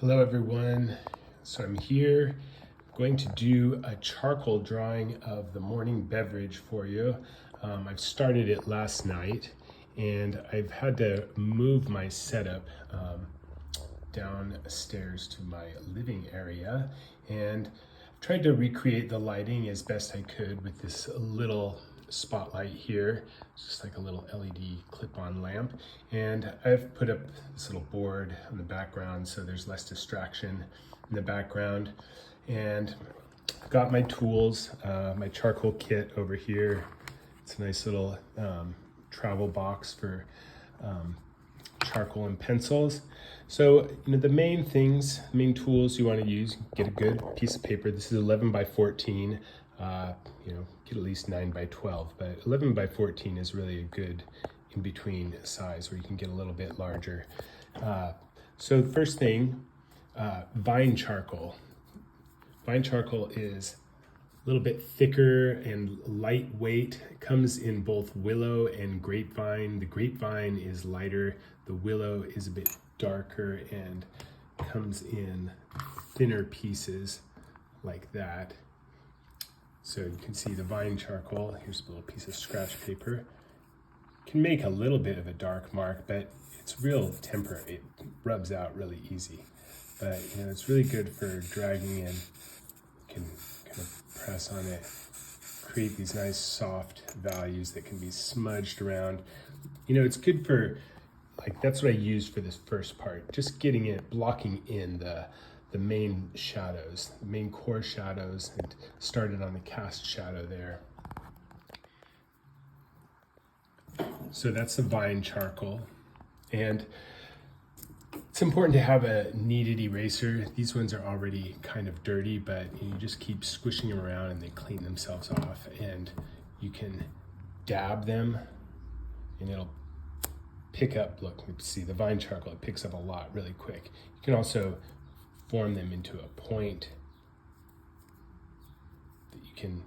Hello everyone. So I'm here going to do a charcoal drawing of the morning beverage for you. I've started it last night and I've had to move my setup downstairs to my living area, and tried to recreate the lighting as best I could with this little spotlight here. It's just like a little LED clip-on lamp, and I've put up this little board in the background so there's less distraction in the background. And I've got my tools, my charcoal kit over here. It's a nice little travel box for charcoal and pencils. So, the main tools you want to use: get a good piece of paper. This is 11 by 14. Get at least 9 by 12, but 11 by 14 is really a good in-between size where you can get a little bit larger. So the first thing, vine charcoal. Vine charcoal is a little bit thicker and lightweight. It comes in both willow and grapevine. The grapevine is lighter, the willow is a bit darker and comes in thinner pieces like that. So you can see the vine charcoal. Here's a little piece of scratch paper. Can make a little bit of a dark mark, but it's real temper. It rubs out really easy. But it's really good for dragging in. You can kind of press on it, create these nice soft values that can be smudged around. It's good for, that's what I used for this first part. Just getting it, blocking in the main shadows, the main core shadows, and started on the cast shadow there. So that's the vine charcoal. And it's important to have a kneaded eraser. These ones are already kind of dirty, but you just keep squishing them around and they clean themselves off. And you can dab them and it'll pick up, look, see the vine charcoal, it picks up a lot really quick. You can also form them into a point that you can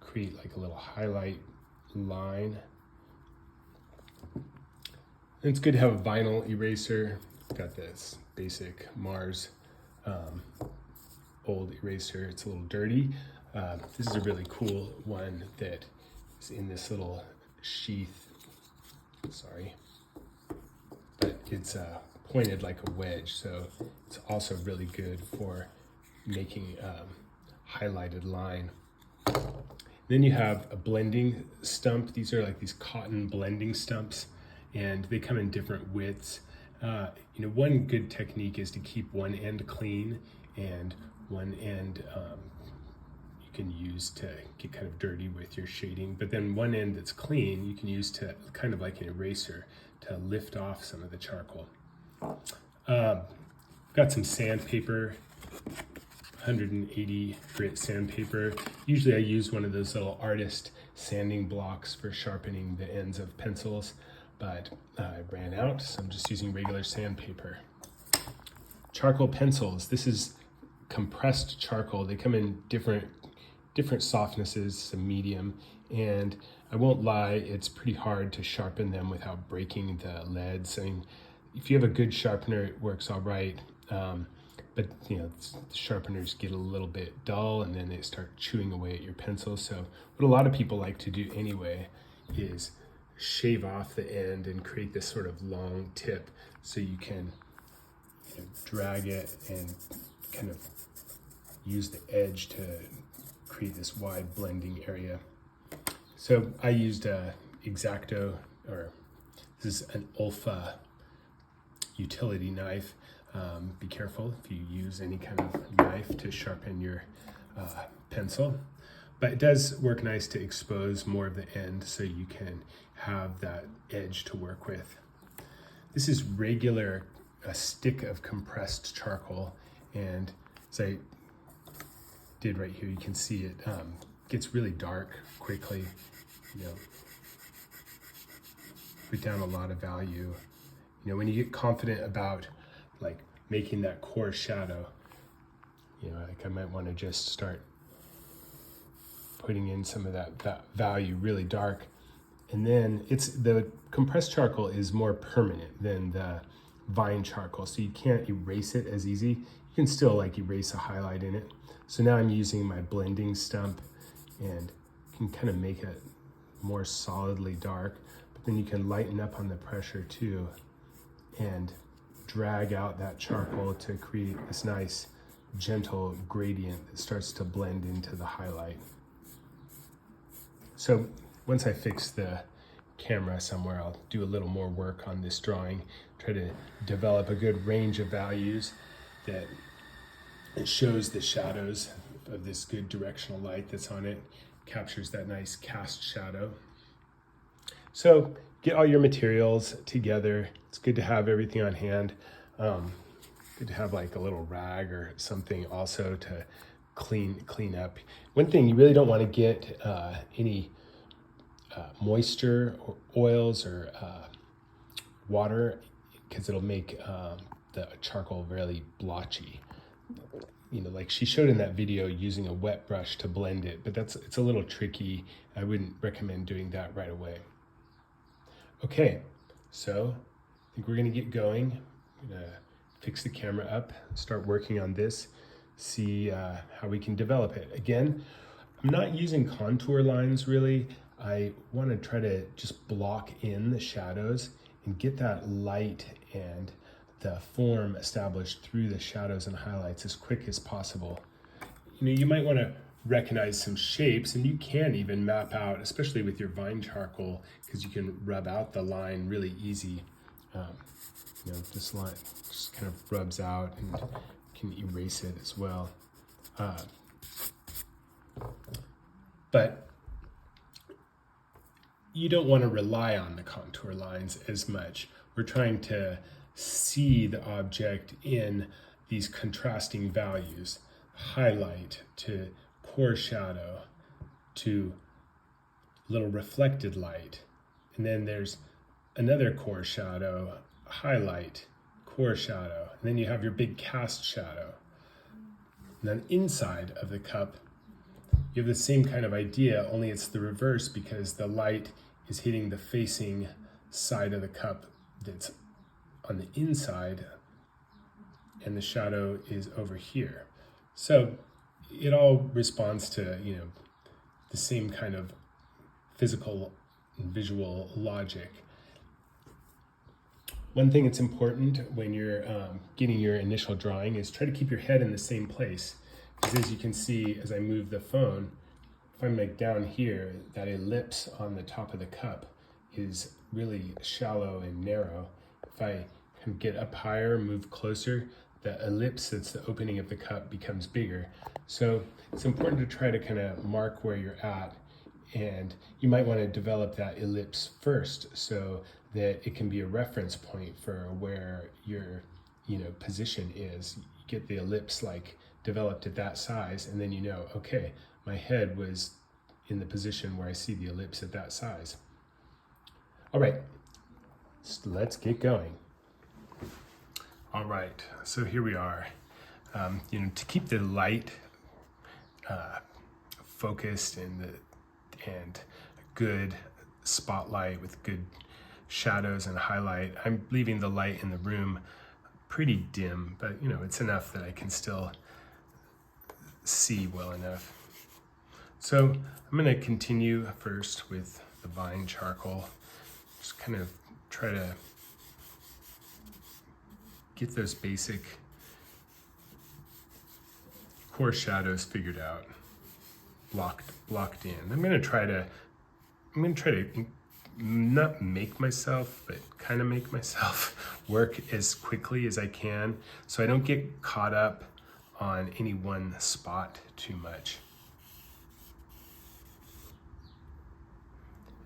create like a little highlight line. And it's good to have a vinyl eraser. Got this basic Mars old eraser. It's a little dirty. This is a really cool one that is in this little sheath. Sorry, but it's pointed like a wedge, so it's also really good for making highlighted line. Then you have a blending stump. These are like these cotton blending stumps, and they come in different widths. One good technique is to keep one end clean, and one end you can use to get kind of dirty with your shading, but then one end that's clean you can use to kind of like an eraser to lift off some of the charcoal. Got some sandpaper, 180 grit sandpaper. Usually I use one of those little artist sanding blocks for sharpening the ends of pencils, but I ran out, so I'm just using regular sandpaper. Charcoal pencils. This is compressed charcoal. They come in different softnesses, some medium, and I won't lie, it's pretty hard to sharpen them without breaking the leads. I mean, if you have a good sharpener, it works all right, but the sharpeners get a little bit dull and then they start chewing away at your pencil. So what a lot of people like to do anyway is shave off the end and create this sort of long tip so you can drag it and kind of use the edge to create this wide blending area. So I used a X-Acto, or this is an Olfa utility knife. Be careful if you use any kind of knife to sharpen your pencil, but it does work nice to expose more of the end so you can have that edge to work with. This is a stick of compressed charcoal, and as I did right here, you can see it gets really dark quickly. Put down a lot of value. When you get confident about making that core shadow, I might want to just start putting in some of that value really dark. And then the compressed charcoal is more permanent than the vine charcoal, so you can't erase it as easy. You can still like erase a highlight in it. So now I'm using my blending stump and can kind of make it more solidly dark, but then you can lighten up on the pressure too and drag out that charcoal to create this nice gentle gradient that starts to blend into the highlight. So once I fix the camera somewhere, I'll do a little more work on this drawing, try to develop a good range of values that it shows the shadows of this good directional light that's on it, captures that nice cast shadow. So get all your materials together. It's good to have everything on hand. Good to have like a little rag or something also to clean up. One thing, you really don't want to get any moisture or oils or water, because it'll make the charcoal really blotchy. You know, like she showed in that video using a wet brush to blend it, but it's a little tricky. I wouldn't recommend doing that right away. Okay, so I think we're gonna get going. I'm gonna fix the camera up, start working on this, see how we can develop it. Again, I'm not using contour lines really. I want to try to just block in the shadows and get that light and the form established through the shadows and highlights as quick as possible. You know, you might want to recognize some shapes, and you can even map out, especially with your vine charcoal, because you can rub out the line really easy. You know, this line just kind of rubs out and can erase it as well. But you don't want to rely on the contour lines as much. We're trying to see the object in these contrasting values, highlight to core shadow to little reflected light. And then there's another core shadow, highlight, core shadow. And then you have your big cast shadow. And then inside of the cup, you have the same kind of idea, only it's the reverse, because the light is hitting the facing side of the cup that's on the inside, and the shadow is over here. So it all responds to, you know, the same kind of physical and visual logic. One thing that's important when you're getting your initial drawing is try to keep your head in the same place. Because as you can see, as I move the phone, if I'm like down here, that ellipse on the top of the cup is really shallow and narrow. If I can get up higher, move closer, the ellipse that's the opening of the cup becomes bigger. So it's important to try to kind of mark where you're at, and you might want to develop that ellipse first so that it can be a reference point for where your, you know, position is. You get the ellipse like developed at that size, and then you know, okay, my head was in the position where I see the ellipse at that size. All right, so let's get going. All right, so here we are. You know, to keep the light focused and good spotlight with good shadows and highlight, I'm leaving the light in the room pretty dim, but you know, it's enough that I can still see well enough. So I'm going to continue first with the vine charcoal. Just kind of try to get those basic core shadows figured out, blocked in. I'm going to try to not make myself, but kind of make myself work as quickly as I can, so I don't get caught up on any one spot too much.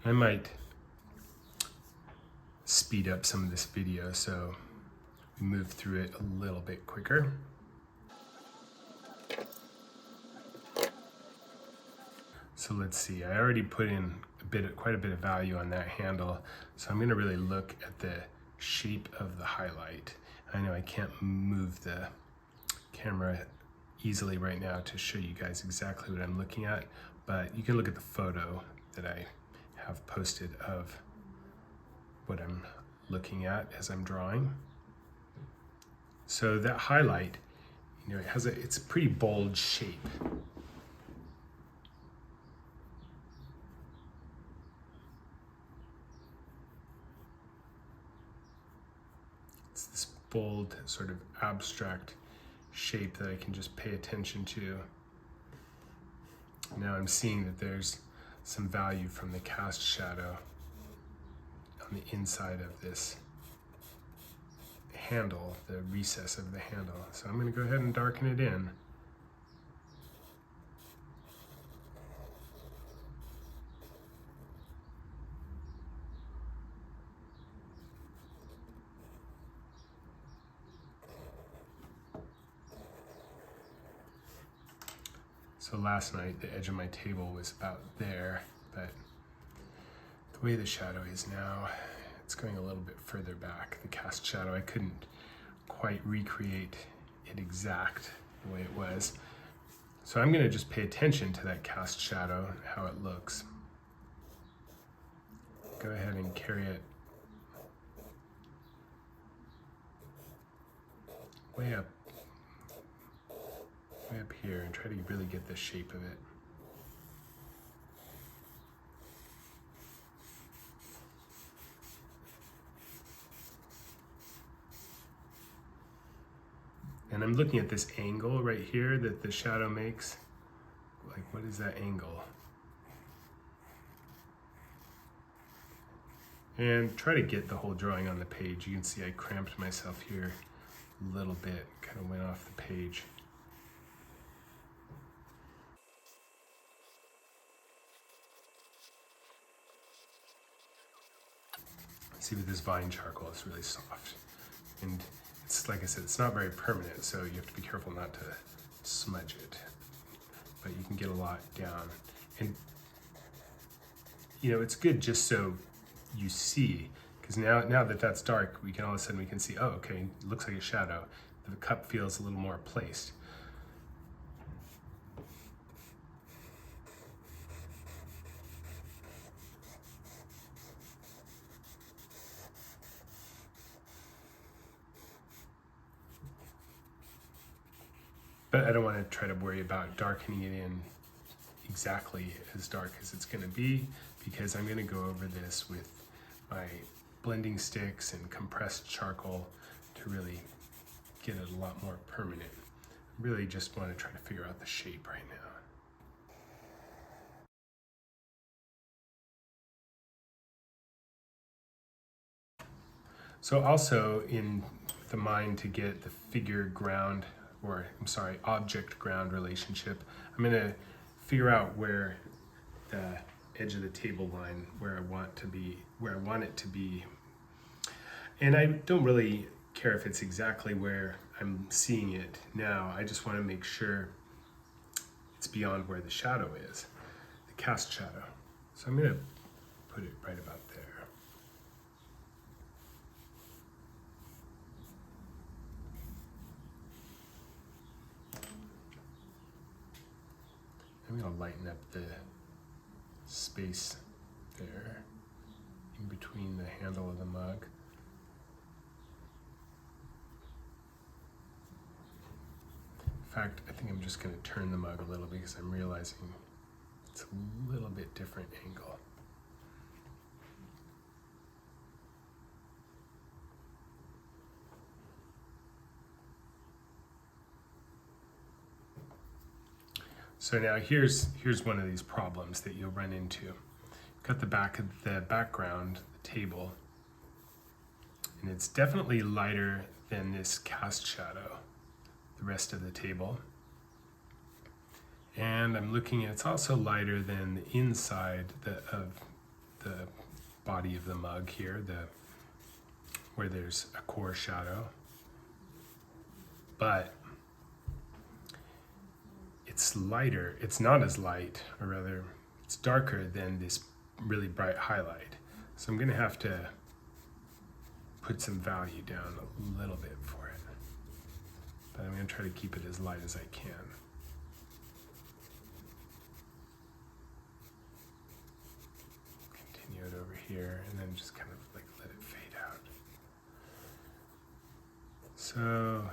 I might speed up some of this video so we move through it a little bit quicker. So let's see, I already put in quite a bit of value on that handle, so I'm going to really look at the shape of the highlight. I know I can't move the camera easily right now to show you guys exactly what I'm looking at, but you can look at the photo that I have posted of what I'm looking at as I'm drawing. So that highlight, you know, it's a pretty bold shape. It's this bold, sort of abstract shape that I can just pay attention to. Now I'm seeing that there's some value from the cast shadow on the inside of this handle, the recess of the handle. So I'm going to go ahead and darken it in. So last night the edge of my table was about there, but the way the shadow is now, it's going a little bit further back. The cast shadow, I couldn't quite recreate it exact the way it was. So I'm going to just pay attention to that cast shadow, how it looks. Go ahead and carry it way up here and try to really get the shape of it. And I'm looking at this angle right here that the shadow makes. Like, what is that angle? And try to get the whole drawing on the page. You can see I cramped myself here a little bit, kind of went off the page. See, with this vine charcoal, it's really soft. And it's, like I said, it's not very permanent, so you have to be careful not to smudge it. But you can get a lot down. And, you know, it's good just so you see, because now that that's dark, we can all of a sudden we can see, oh, okay, it looks like a shadow. The cup feels a little more placed. But I don't want to try to worry about darkening it in exactly as dark as it's going to be, because I'm going to go over this with my blending sticks and compressed charcoal to really get it a lot more permanent. I really just want to try to figure out the shape right now. So also in the mind to get the figure ground, or I'm sorry, object ground relationship, I'm going to figure out where the edge of the table line, where I want it to be. And I don't really care if it's exactly where I'm seeing it now. I just want to make sure it's beyond where the shadow is, the cast shadow. So I'm going to put it right about there. I'm going to lighten up the space there in between the handle of the mug. In fact, I think I'm just going to turn the mug a little because I'm realizing it's a little bit different angle. So now here's one of these problems that you'll run into. Got the background, the table, and it's definitely lighter than this cast shadow, the rest of the table. And I'm looking at, it's also lighter than the inside of the body of the mug here, where there's a core shadow. But it's lighter, it's not as light, or rather, it's darker than this really bright highlight. So I'm gonna have to put some value down a little bit for it. But I'm gonna try to keep it as light as I can. Continue it over here, and then just kind of like let it fade out. So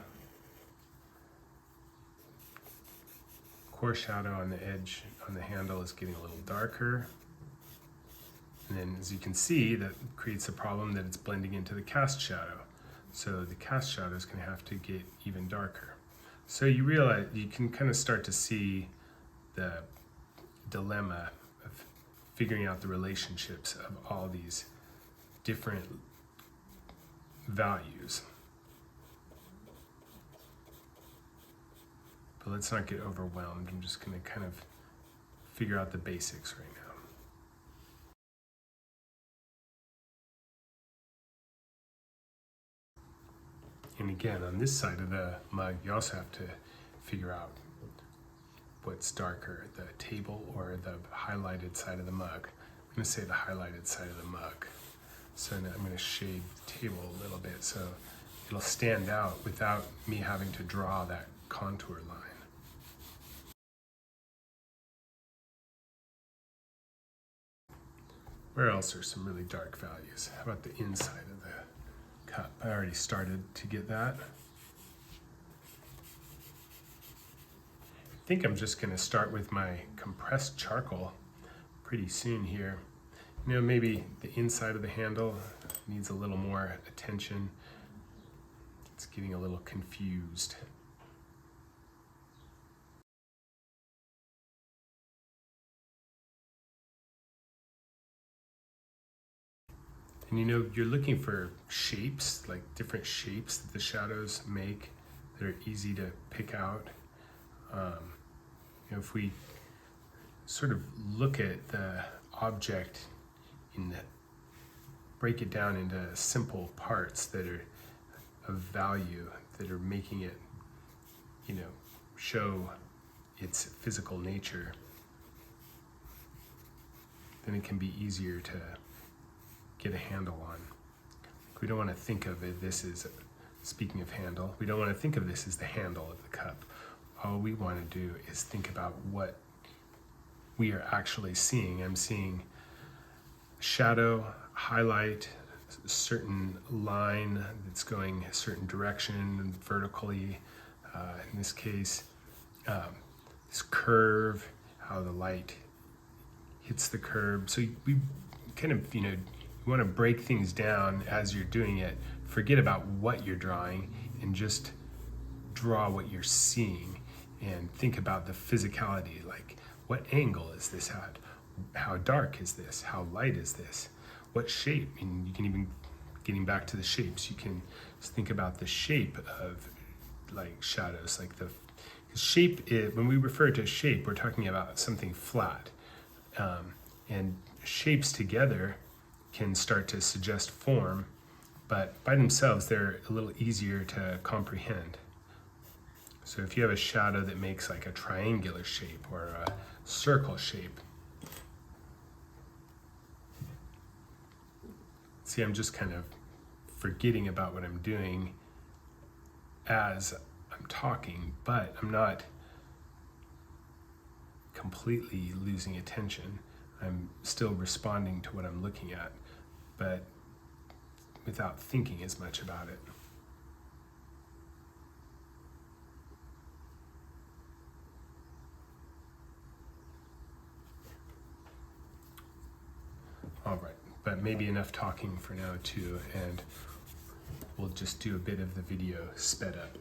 core shadow on the edge on the handle is getting a little darker. And then as you can see, that creates a problem that it's blending into the cast shadow. So the cast shadow is going to have to get even darker. So you realize, you can kind of start to see the dilemma of figuring out the relationships of all these different values. But let's not get overwhelmed. I'm just going to kind of figure out the basics right now. And again, on this side of the mug, you also have to figure out what's darker, the table or the highlighted side of the mug. I'm going to say the highlighted side of the mug. So now I'm going to shade the table a little bit so it'll stand out without me having to draw that contour line. Where else are some really dark values? How about the inside of the cup? I already started to get that. I think I'm just going to start with my compressed charcoal pretty soon here. You know, maybe the inside of the handle needs a little more attention. It's getting a little confused. And you know, you're looking for shapes, like different shapes that the shadows make that are easy to pick out. You know, if we sort of look at the object break it down into simple parts that are of value, that are making it, you know, show its physical nature, then it can be easier to get a handle on. We don't want to think of it, this is, speaking of handle, we don't want to think of this as the handle of the cup. All we want to do is think about what we are actually seeing. I'm seeing shadow, highlight, a certain line that's going a certain direction vertically, in this case, this curve, how the light hits the curb. So we kind of, you know, you want to break things down as you're doing it. Forget about what you're drawing and just draw what you're seeing and think about the physicality, like what angle is this at? How dark is this? How light is this? What shape? And you can even, getting back to the shapes, you can just think about the shape of like shadows, like the shape, when we refer to shape, we're talking about something flat. And shapes together can start to suggest form, but by themselves, they're a little easier to comprehend. So if you have a shadow that makes like a triangular shape or a circle shape, see, I'm just kind of forgetting about what I'm doing as I'm talking, but I'm not completely losing attention. I'm still responding to what I'm looking at, but without thinking as much about it. All right, but maybe enough talking for now too, and we'll just do a bit of the video sped up.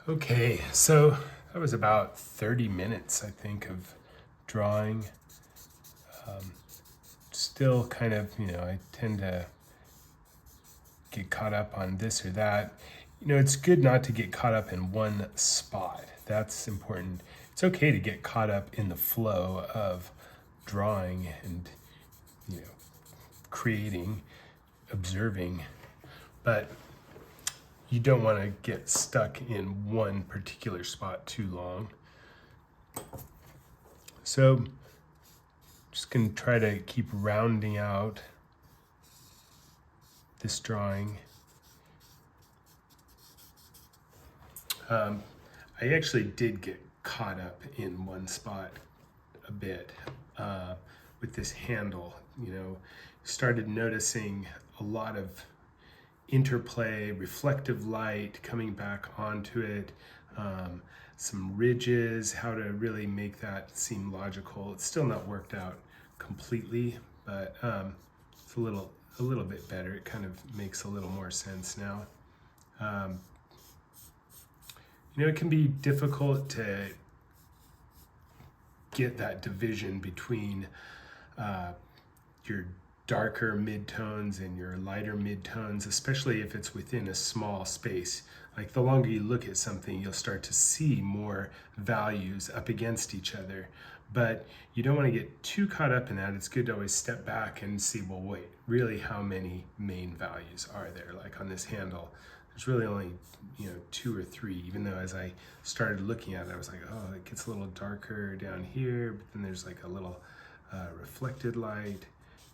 Okay, so that was about 30 minutes, I think, of drawing. Still kind of, I tend to get caught up on this or that. It's good not to get caught up in one spot. That's important. It's okay to get caught up in the flow of drawing and, you know, creating, observing, but you don't want to get stuck in one particular spot too long. So just going to try to keep rounding out this drawing. I actually did get caught up in one spot a bit with this handle. Started noticing a lot of interplay, reflective light coming back onto it, some ridges, how to really make that seem logical. It's still not worked out completely, but it's a little bit better. It kind of makes a little more sense now. It can be difficult to get that division between your darker midtones and your lighter midtones, especially if it's within a small space. Like the longer you look at something, you'll start to see more values up against each other. But you don't want to get too caught up in that. It's good to always step back and see, well, wait, really how many main values are there? Like on this handle, there's really only, 2 or 3, even though as I started looking at it, I was like, oh, it gets a little darker down here, but then there's like a little reflected light.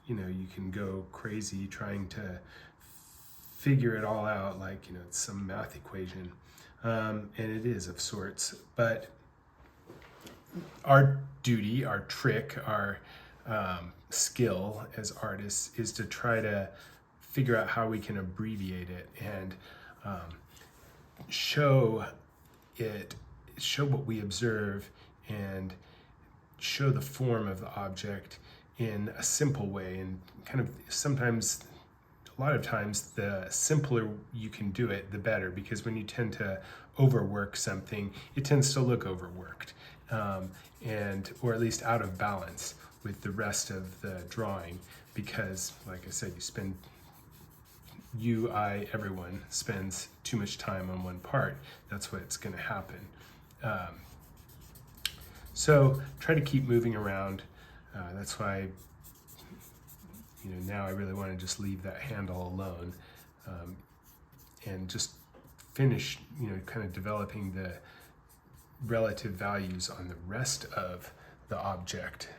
You can go crazy trying to figure it all out like, it's some math equation. And it is of sorts, but our duty, our trick, our skill as artists is to try to figure out how we can abbreviate it and show what we observe and show the form of the object in a simple way. And kind of sometimes, a lot of times, the simpler you can do it, the better, because when you tend to overwork something, it tends to look overworked, or at least out of balance with the rest of the drawing, because like I said, everyone spends too much time on one part. That's what's going to happen. So try to keep moving around. That's why, now I really want to just leave that handle alone and just finish, kind of developing the relative values on the rest of the object.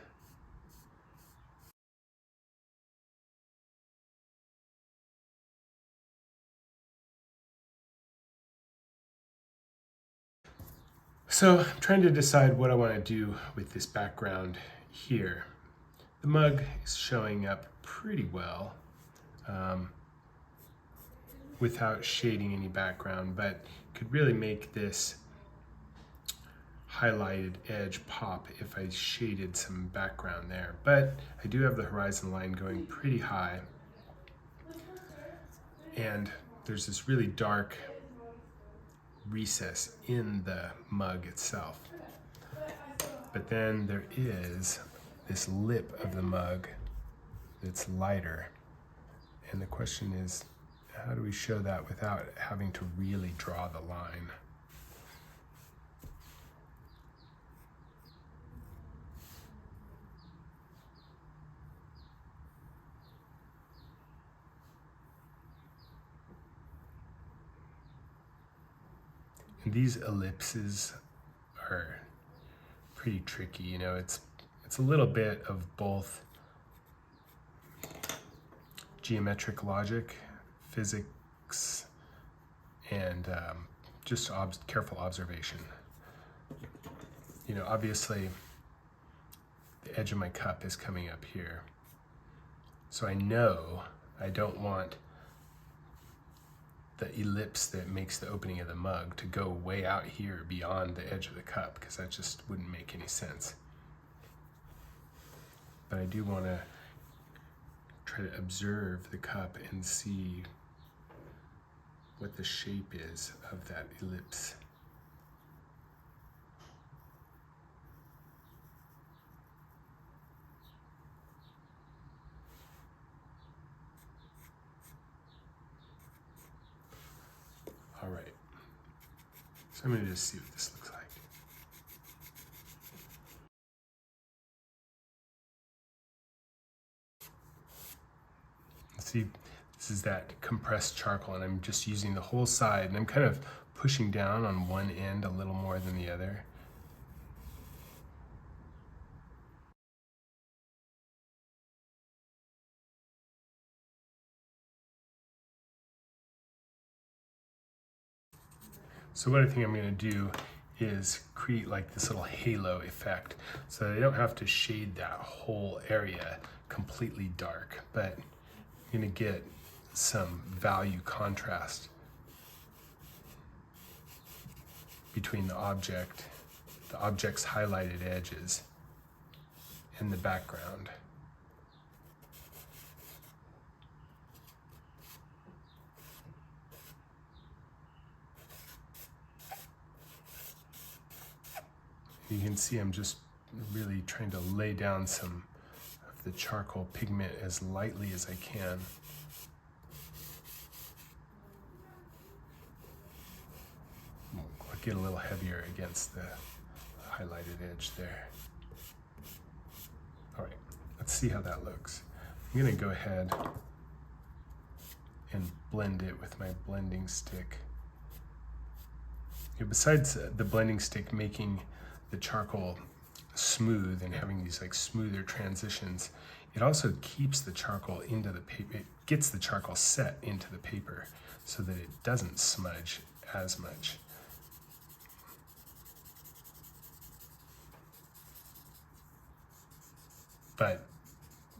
So I'm trying to decide what I want to do with this background here. The mug is showing up pretty well without shading any background, but could really make this highlighted edge pop if I shaded some background there. But I do have the horizon line going pretty high, and there's this really dark recess in the mug itself. But then there is this lip of the mug that's lighter. And the question is, how do we show that without having to really draw the line? And these ellipses are pretty tricky. It's a little bit of both geometric logic, physics, and just careful observation. Obviously, the edge of my cup is coming up here. So I know I don't want the ellipse that makes the opening of the mug to go way out here beyond the edge of the cup, because that just wouldn't make any sense. But I do want to try to observe the cup and see what the shape is of that ellipse. So I'm going to just see what this looks like. See, this is that compressed charcoal, and I'm just using the whole side, and I'm kind of pushing down on one end a little more than the other. So what I think I'm going to do is create like this little halo effect, so that I don't have to shade that whole area completely dark, but I'm going to get some value contrast between the object's highlighted edges and the background. You can see I'm just really trying to lay down some of the charcoal pigment as lightly as I can. I'll get a little heavier against the highlighted edge there. All right, let's see how that looks. I'm gonna go ahead and blend it with my blending stick. Besides the blending stick making the charcoal smooth and having these like smoother transitions, it also keeps the charcoal into the paper. It gets the charcoal set into the paper so that it doesn't smudge as much. But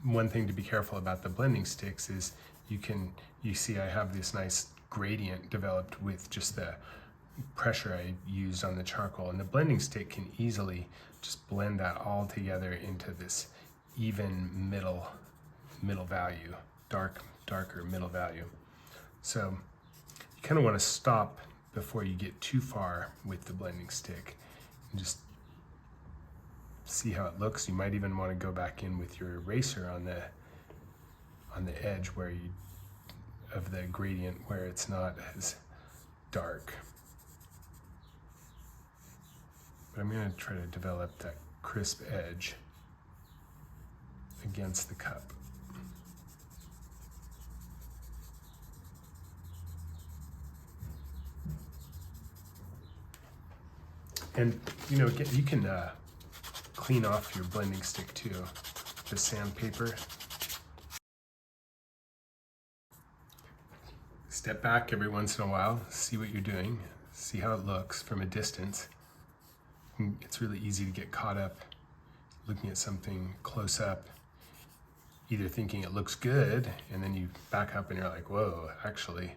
one thing to be careful about the blending sticks is you see I have this nice gradient developed with just the pressure I used on the charcoal, and the blending stick can easily just blend that all together into this even middle value, darker middle value. So you kind of want to stop before you get too far with the blending stick and just see how it looks. You might even want to go back in with your eraser on the edge of the gradient where it's not as dark. But I'm going to try to develop that crisp edge against the cup. And you can clean off your blending stick too with sandpaper. Step back every once in a while, see what you're doing, see how it looks from a distance. It's really easy to get caught up looking at something close up, either thinking it looks good and then you back up and you're like, whoa, actually,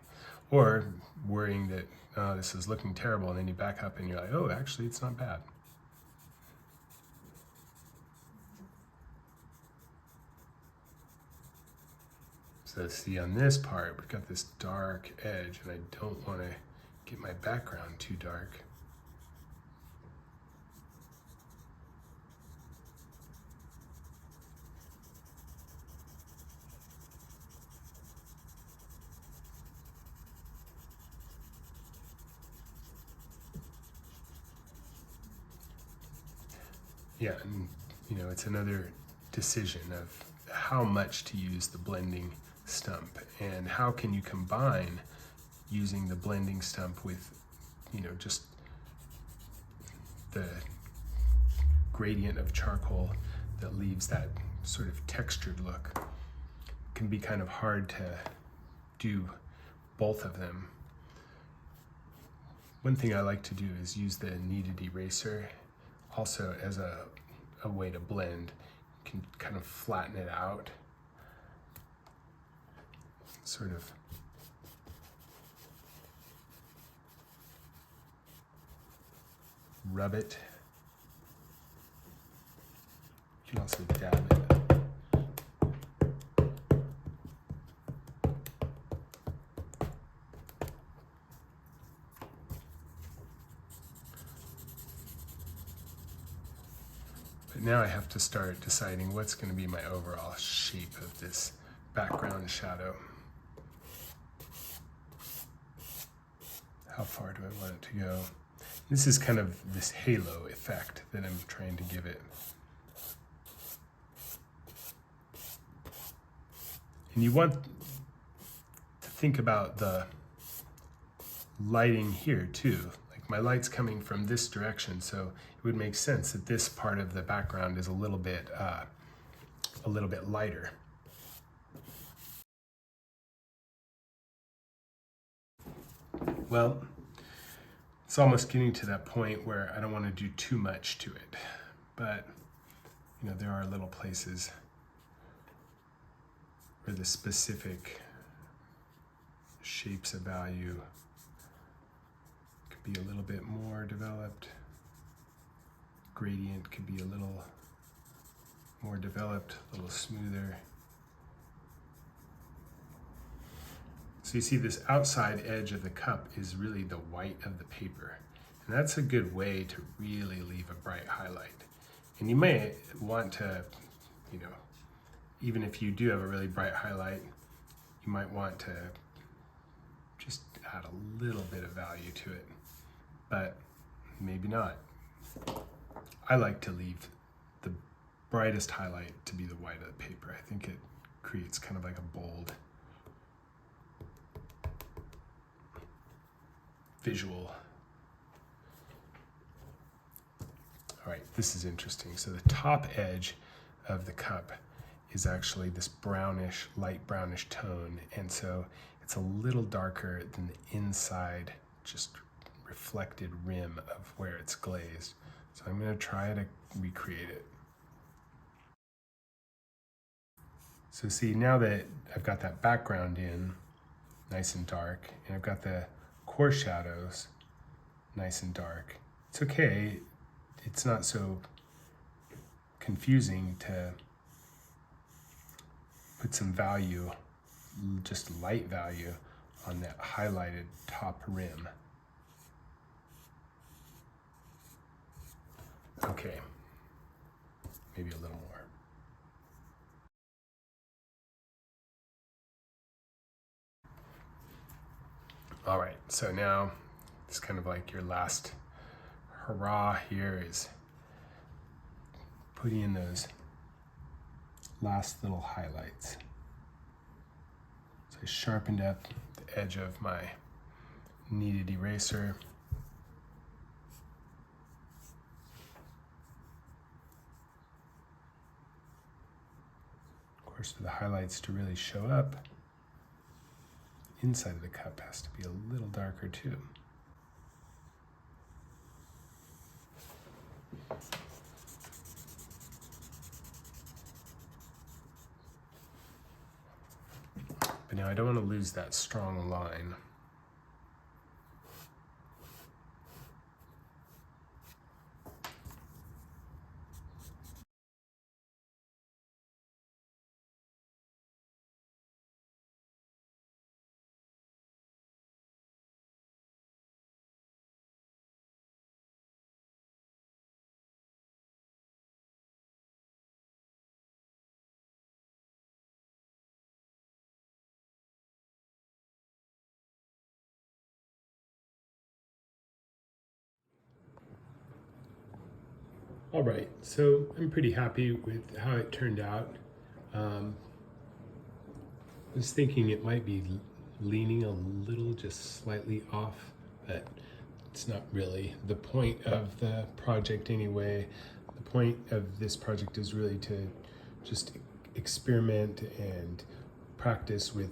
or worrying that this is looking terrible, and then you back up and you're like, oh, actually, it's not bad. So see, on this part, we've got this dark edge, and I don't want to get my background too dark. Yeah, and it's another decision of how much to use the blending stump, and how can you combine using the blending stump with just the gradient of charcoal that leaves that sort of textured look. It can be kind of hard to do both of them. One thing I like to do is use the kneaded eraser also as a way to blend. You can kind of flatten it out, sort of rub it. You can also dab it. But now I have to start deciding what's going to be my overall shape of this background shadow. How far do I want it to go? This is kind of this halo effect that I'm trying to give it. And you want to think about the lighting here too. Like my light's coming from this direction, so it would make sense that this part of the background is a little bit lighter. Well, it's almost getting to that point where I don't want to do too much to it, but you know, there are little places where the specific shapes of value could be a little bit more developed. Gradient could be a little more developed, a little smoother. So you see this outside edge of the cup is really the white of the paper. And that's a good way to really leave a bright highlight. And you may want to, you know, even if you do have a really bright highlight, you might want to just add a little bit of value to it, but maybe not. I like to leave the brightest highlight to be the white of the paper. I think it creates kind of like a bold visual. All right, this is interesting. So the top edge of the cup is actually this brownish, light brownish tone. And so it's a little darker than the inside, just reflected rim of where it's glazed. So I'm gonna try to recreate it. So see, now that I've got that background in, nice and dark, and I've got the core shadows, nice and dark, it's okay. It's not so confusing to put some value, just light value, on that highlighted top rim. Okay, maybe a little more. All right, so now it's kind of like your last hurrah here is putting in those last little highlights. So I sharpened up the edge of my kneaded eraser. Of course, for the highlights to really show up, inside of the cup has to be a little darker too. But now I don't want to lose that strong line. All right, so I'm pretty happy with how it turned out. I was thinking it might be leaning a little, just slightly off, but it's not really the point of the project anyway. The point of this project is really to just experiment and practice with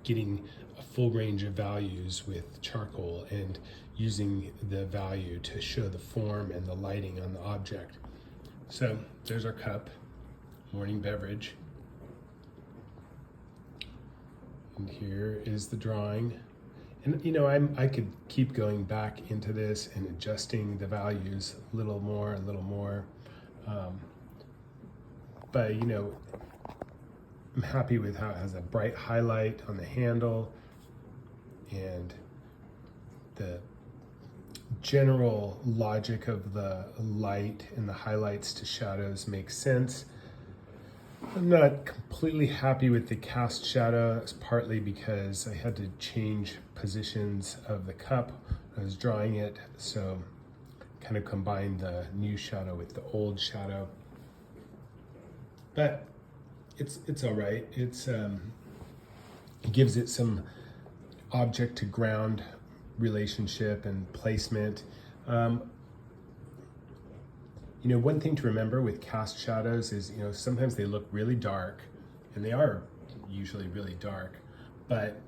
getting a full range of values with charcoal and using the value to show the form and the lighting on the object. So there's our cup, morning beverage. And here is the drawing. And you know, I could keep going back into this and adjusting the values a little more. But you know, I'm happy with how it has a bright highlight on the handle, and the general logic of the light and the highlights to shadows makes sense. I'm not completely happy with the cast shadow. It's partly because I had to change positions of the cup I was drawing it, so kind of combined the new shadow with the old shadow. But it's all right. It gives it some object to ground relationship and placement. One thing to remember with cast shadows is, sometimes they look really dark, and they are usually really dark, but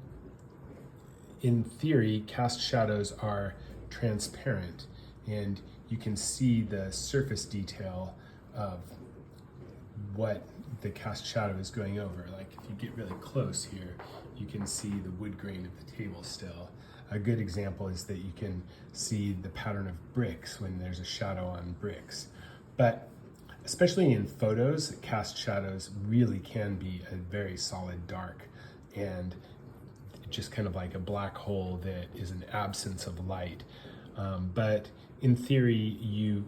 in theory, cast shadows are transparent, and you can see the surface detail of what the cast shadow is going over. Like if you get really close here, you can see the wood grain of the table still. A good example is that you can see the pattern of bricks when there's a shadow on bricks. But especially in photos, cast shadows really can be a very solid dark, and just kind of like a black hole that is an absence of light. But in theory, you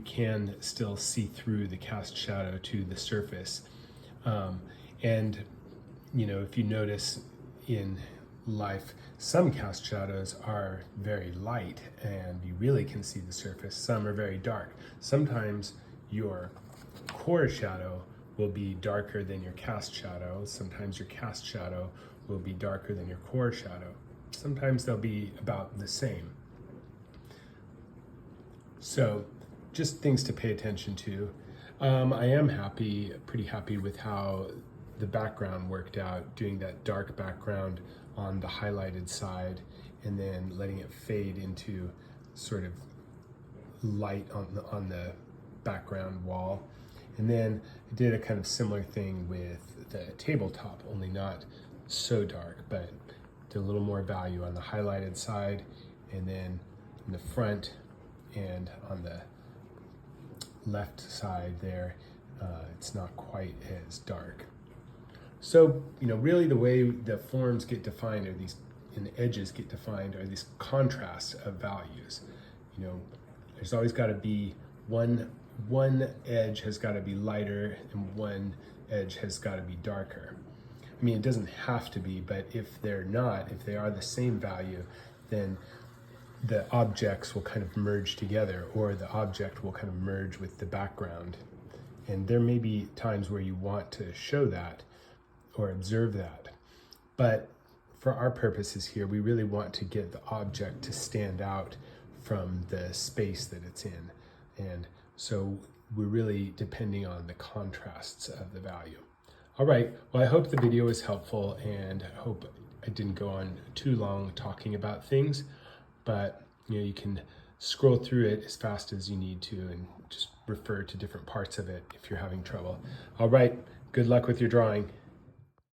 can still see through the cast shadow to the surface. And if you notice in life, some cast shadows are very light and you really can see the surface. Some are very dark. Sometimes your core shadow will be darker than your cast shadow. Sometimes your cast shadow will be darker than your core shadow. Sometimes they'll be about the same. So just things to pay attention to. I am pretty happy with how the background worked out, doing that dark background on the highlighted side and then letting it fade into sort of light on the background wall. And then I did a kind of similar thing with the tabletop, only not so dark, but did a little more value on the highlighted side, and then in the front and on the left side there, it's not quite as dark. So, really the way the forms get defined are these, and the edges get defined are these contrasts of values. There's always got to be one edge has got to be lighter and one edge has got to be darker. I mean, it doesn't have to be, but if they're not, if they are the same value, then the objects will kind of merge together, or the object will kind of merge with the background. And there may be times where you want to show that or observe that. But for our purposes here, we really want to get the object to stand out from the space that it's in. And so we're really depending on the contrasts of the value. All right, well, I hope the video was helpful, and I hope I didn't go on too long talking about things, but you can scroll through it as fast as you need to and just refer to different parts of it if you're having trouble. All right, good luck with your drawing.